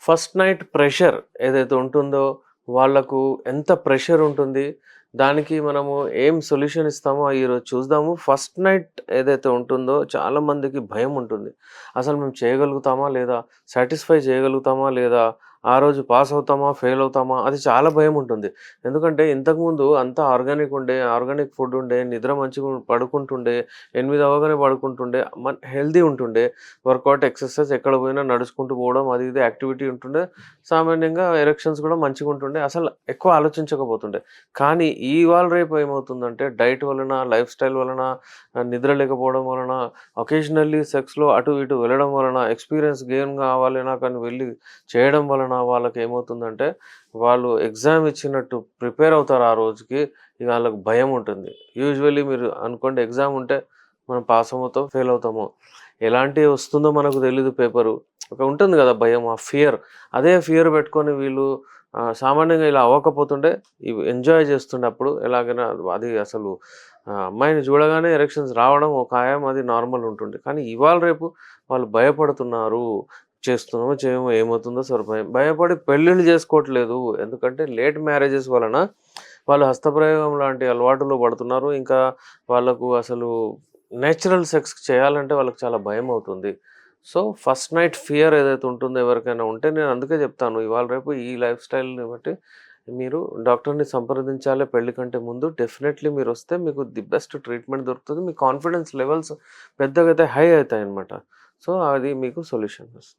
First night pressure ఏదైతే ఉంటుందో, వాళ్ళకు ఎంత ప్రెషర్ ఉంటుంది, దానికి మనము ఏం సొల్యూషన్ ఇస్తామో ఈరోజు చూద్దాము. ఫస్ట్ నైట్ ఏదైతే ఉంటుందో చాలా మందికి భయం ఉంటుంది. అసలు మేము చేయగలుగుతామా లేదా? సాటిస్ఫై చేయగలుగుతామా లేదా? ఆ రోజు పాస్ అవుతామా? ఫెయిల్ అవుతామా? అది చాలా భయం ఉంటుంది. ఎందుకంటే ఇంతకుముందు అంతా ఆర్గానిక్ ఫుడ్ ఉండే, నిద్ర మంచిగా పడుకుంటుండే, 8 అవ్వగానే పడుకుంటుండే, హెల్తీ ఉంటుండే. వర్కౌట్, ఎక్సర్సైజ్ ఎక్కడ పోయినా నడుచుకుంటూ పోవడం అది ఇది యాక్టివిటీ ఉంటుండే. సామాన్యంగా ఎరెక్షన్స్ కూడా మంచిగుంటుండే. అసలు ఎక్కువ ఆలోచించకపోతుండే. కానీ ఇవాళ రేపు ఏమవుతుందంటే డైట్ వలన, లైఫ్ స్టైల్ వలన, నిద్ర లేకపోవడం వలన, ఒకేషనల్లీ సెక్స్‌లో అటు ఇటు వెళ్ళడం వలన, ఎక్స్‌పీరియన్స్ గెయిన్ కావాలి నాకని వెళ్ళి చేయడం వలన వాళ్ళకేమవుతుందంటే, వాళ్ళు ఎగ్జామ్ ఇచ్చినట్టు ప్రిపేర్ అవుతారు ఆ రోజుకి. ఇగ ఆళ్ళకి భయం ఉంటుంది. యూజువల్లీ మీరు అనుకోండి ఎగ్జామ్ ఉంటే మనం పాస్ అవుతామో, ఫెయిల్ అవుతామో. ఎలాంటి వస్తుందో మనకు తెలీదు పేపరు. ఒక ఉంటుంది గదా భయం, ఆ ఫియర్. అదే ఫియర్ పెట్టుకొని వీళ్ళు సామాన్యంగా ఇలా అవ్వకపోతుంటే ఇవి ఎంజాయ్ చేస్తుండప్పుడు ఎలాగైనా అది అసలు అమ్మాయిని చూడగానే ఎరెక్షన్స్ రావడం ఒక ఖాయం, అది నార్మల్ ఉంటుండే. కానీ ఇవాళ రేపు వాళ్ళు భయపడుతున్నారు. చేస్తున్నామో చేయమో ఏమవుతుందో భయపడి పెళ్ళిళ్ళు చేసుకోవట్లేదు. ఎందుకంటే లేట్ మ్యారేజెస్ వలన వాళ్ళు హస్తప్రయోగం లాంటి అలవాటులో పడుతున్నారు. ఇంకా వాళ్ళకు అసలు నేచురల్ సెక్స్ చేయాలంటే వాళ్ళకి చాలా భయమవుతుంది. సో, ఫస్ట్ నైట్ ఫియర్ ఏదైతే ఉంటుందో ఎవరికైనా ఉంటే నేను అందుకే చెప్తాను. ఇవాళ రేపు ఈ లైఫ్ స్టైల్‌ని బట్టి మీరు డాక్టర్‌ని సంప్రదించాలి పెళ్లి కంటే ముందు. డెఫినైట్‌లీ మీరొస్తే మీకు ది బెస్ట్ ట్రీట్మెంట్ దొరుకుతది. మీ కాన్ఫిడెన్స్ లెవెల్స్ పెద్దగైతే హై అయితాయన్నమాట. సో, అది మీకు సొల్యూషన్ వస్తుంది.